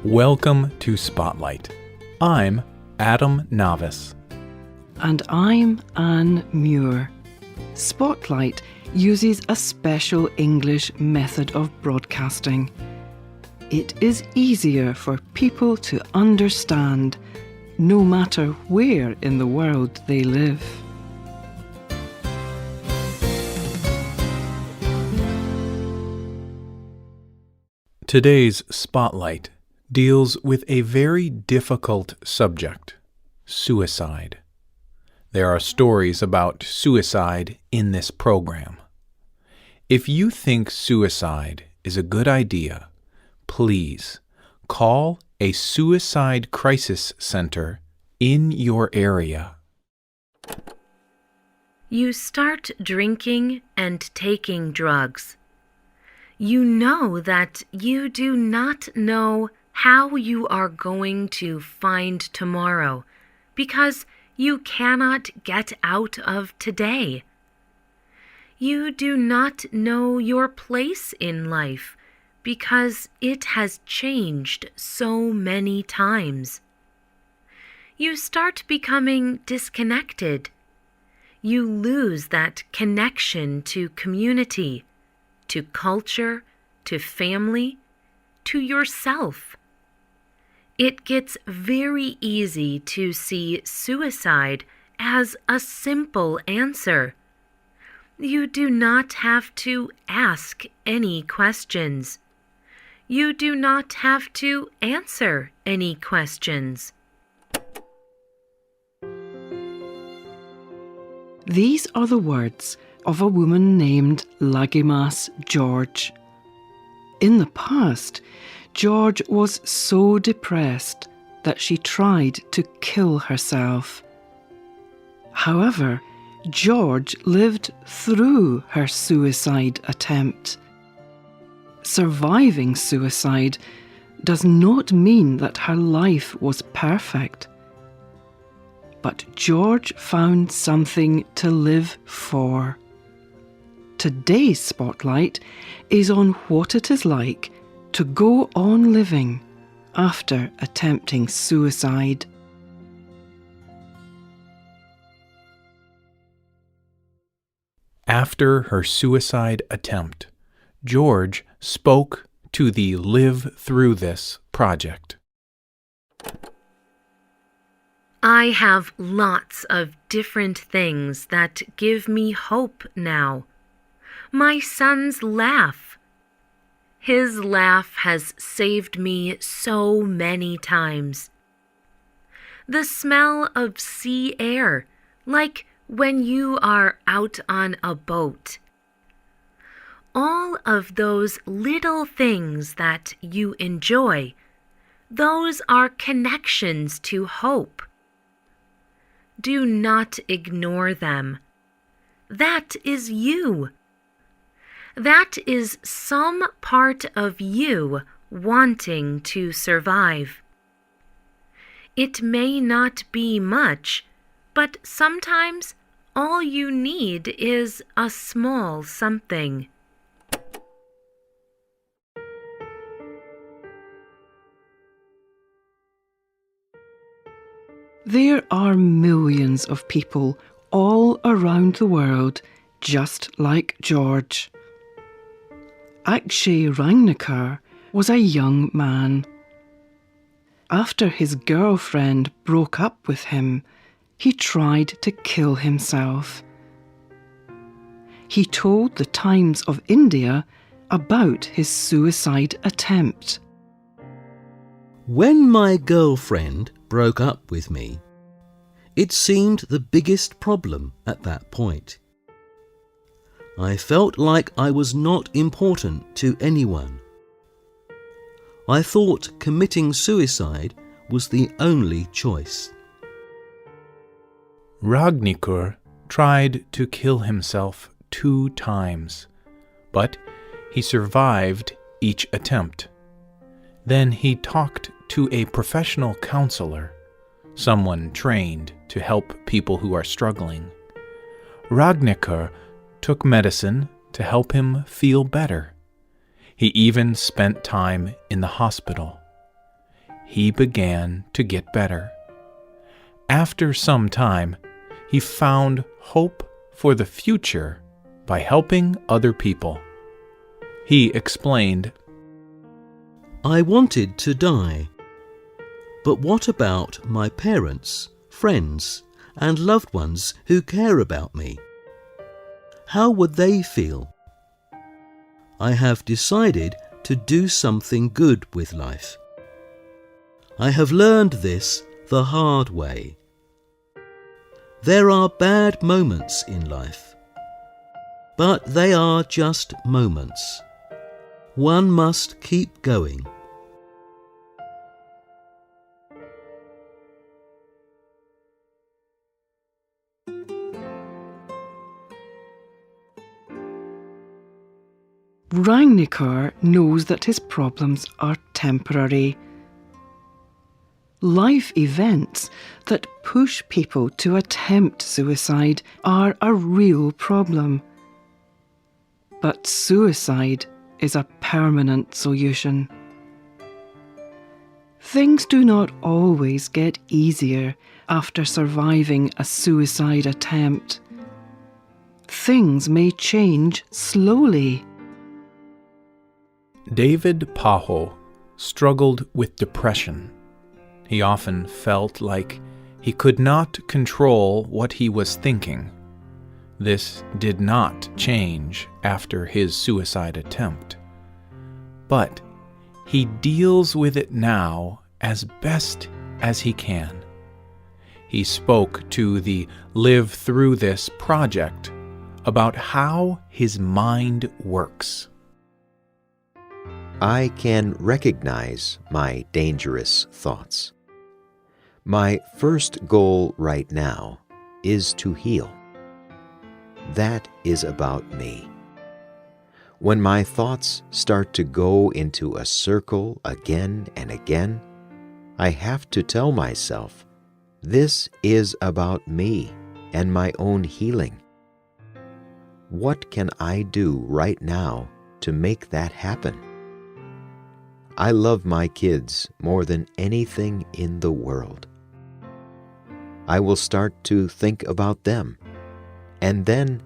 Welcome to Spotlight. I'm Adam Navis. And I'm Anne Muir. Spotlight uses a special English method of broadcasting. It is easier for people to understand, no matter where in the world they live. Today's Spotlight deals with a very difficult subject, suicide. There are stories about suicide in this program. If you think suicide is a good idea, please call a suicide crisis center in your area. You start drinking and taking drugs. You know that you do not know how you are going to find tomorrow because you cannot get out of today. You do not know your place in life because it has changed so many times. You start becoming disconnected. You lose that connection to community, to culture, to family, to yourself. It gets very easy to see suicide as a simple answer. You do not have to ask any questions. You do not have to answer any questions. These are the words of a woman named Lagimas George. In the past, George was so depressed that she tried to kill herself. However, George lived through her suicide attempt. Surviving suicide does not mean that her life was perfect. But George found something to live for. Today's Spotlight is on what it is like to go on living after attempting suicide. After her suicide attempt, George spoke to the Live Through This project. I have lots of different things that give me hope now. My son's laugh. His laugh has saved me so many times. The smell of sea air, like when you are out on a boat. All of those little things that you enjoy, those are connections to hope. Do not ignore them. That is you. That is some part of you wanting to survive. It may not be much, but sometimes all you need is a small something. There are millions of people all around the world just like George. Akshay Rangneckar was a young man. After his girlfriend broke up with him, he tried to kill himself. He told the Times of India about his suicide attempt. When my girlfriend broke up with me, it seemed the biggest problem at that point. I felt like I was not important to anyone. I thought committing suicide was the only choice. Rangneckar tried to kill himself 2 times, but he survived each attempt. Then he talked to a professional counselor, someone trained to help people who are struggling. Rangneckar took medicine to help him feel better. He even spent time in the hospital. he began to get better. After some time, he found hope for the future by helping other people. He explained, I wanted to die. But what about my parents, friends, and loved ones who care about me? How would they feel? I have decided to do something good with life. I have learned this the hard way. There are bad moments in life, but they are just moments. One must keep going. Ragnikar knows that his problems are temporary. Life events that push people to attempt suicide are a real problem. But suicide is a permanent solution. Things do not always get easier after surviving a suicide attempt. Things may change slowly. David Paho struggled with depression. He often felt like he could not control what he was thinking. This did not change after his suicide attempt. But he deals with it now as best as he can. He spoke to the Live Through This project about how his mind works. I can recognize my dangerous thoughts. My first goal right now is to heal. That is about me. When my thoughts start to go into a circle again and again, I have to tell myself, this is about me and my own healing. What can I do right now to make that happen? I love my kids more than anything in the world. I will start to think about them, and then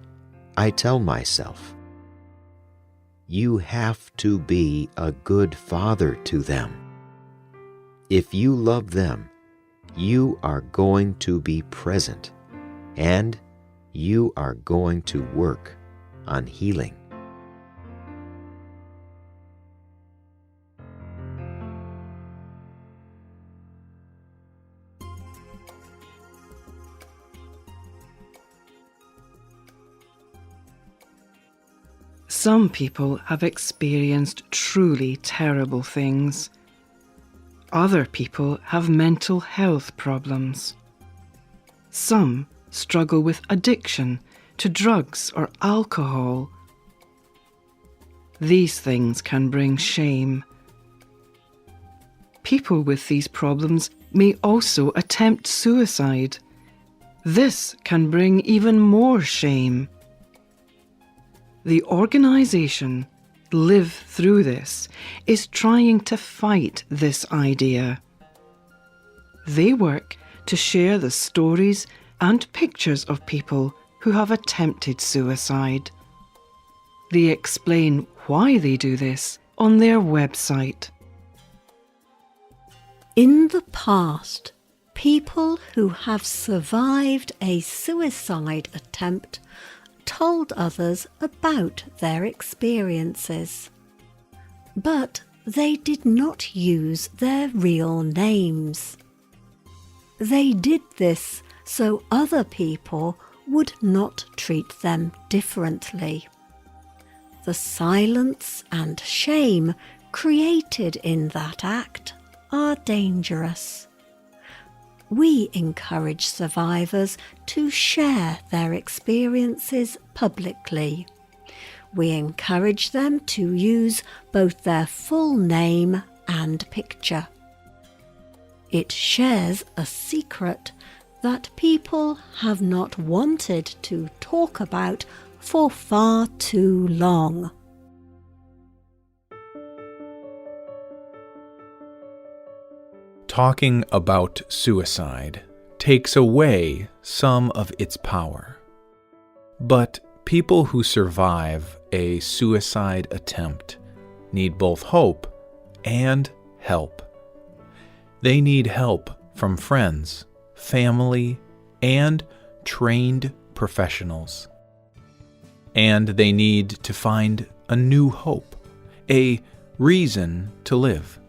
I tell myself, you have to be a good father to them. If you love them, you are going to be present, and you are going to work on healing. Some people have experienced truly terrible things. Other people have mental health problems. Some struggle with addiction to drugs or alcohol. These things can bring shame. People with these problems may also attempt suicide. This can bring even more shame. The organisation Live Through This is trying to fight this idea. They work to share the stories and pictures of people who have attempted suicide. They explain why they do this on their website. In the past, people who have survived a suicide attempt told others about their experiences. But they did not use their real names. They did this so other people would not treat them differently. The silence and shame created in that act are dangerous. We encourage survivors to share their experiences publicly. We encourage them to use both their full name and picture. It shares a secret that people have not wanted to talk about for far too long. talking about suicide takes away some of its power. But people who survive a suicide attempt need both hope and help. They need help from friends, family, and trained professionals. And they need to find a new hope, a reason to live.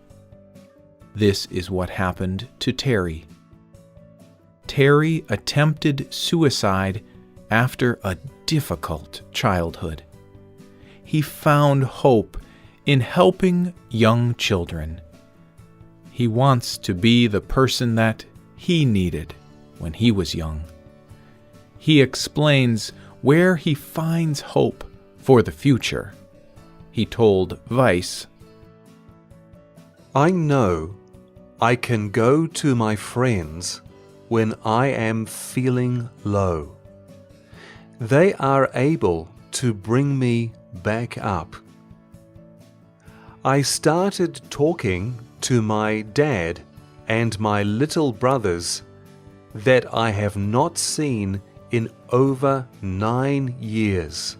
This is what happened to Terry. Terry attempted suicide after a difficult childhood. He found hope in helping young children. He wants to be the person that he needed when he was young. He explains where he finds hope for the future. He told Vice, "I know I can go to my friends when I am feeling low. They are able to bring me back up. I started talking to my dad and my little brothers that I have not seen in over 9 years.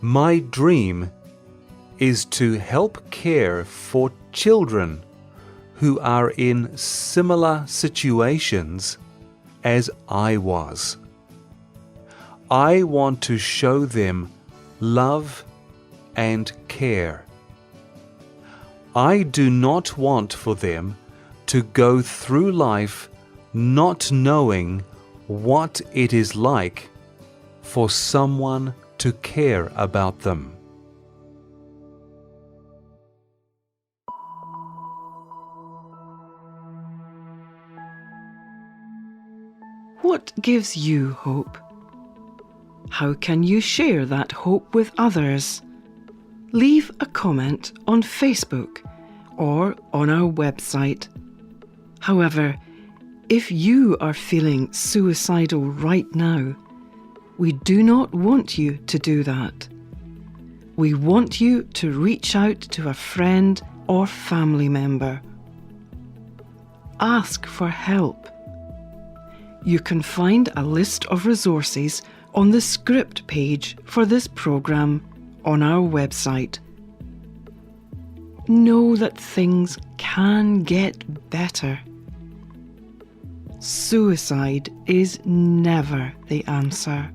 My dream is to help care for children who are in similar situations as I was. I want to show them love and care. I do not want for them to go through life not knowing what it is like for someone to care about them." What gives you hope? How can you share that hope with others? Leave a comment on Facebook or on our website. However, if you are feeling suicidal right now, we do not want you to do that. We want you to reach out to a friend or family member. Ask for help. You can find a list of resources on the script page for this program on our website. Know that things can get better. Suicide is never the answer.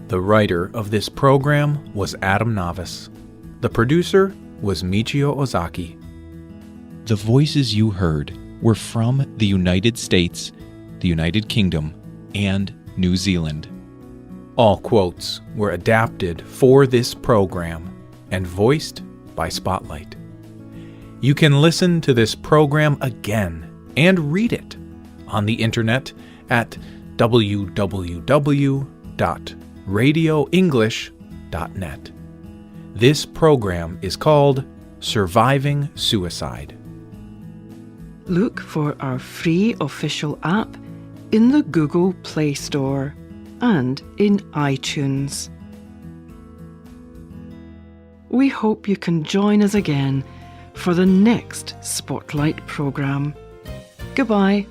The writer of this program was Adam Navis. The producer was Michio Ozaki. The voices you heard were from the United States, the United Kingdom, and New Zealand. All quotes were adapted for this program and voiced by Spotlight. You can listen to this program again and read it on the internet at www.radioenglish.net. This program is called Surviving Suicide. Look for our free official app in the Google Play Store and in iTunes. We hope you can join us again for the next Spotlight program. Goodbye.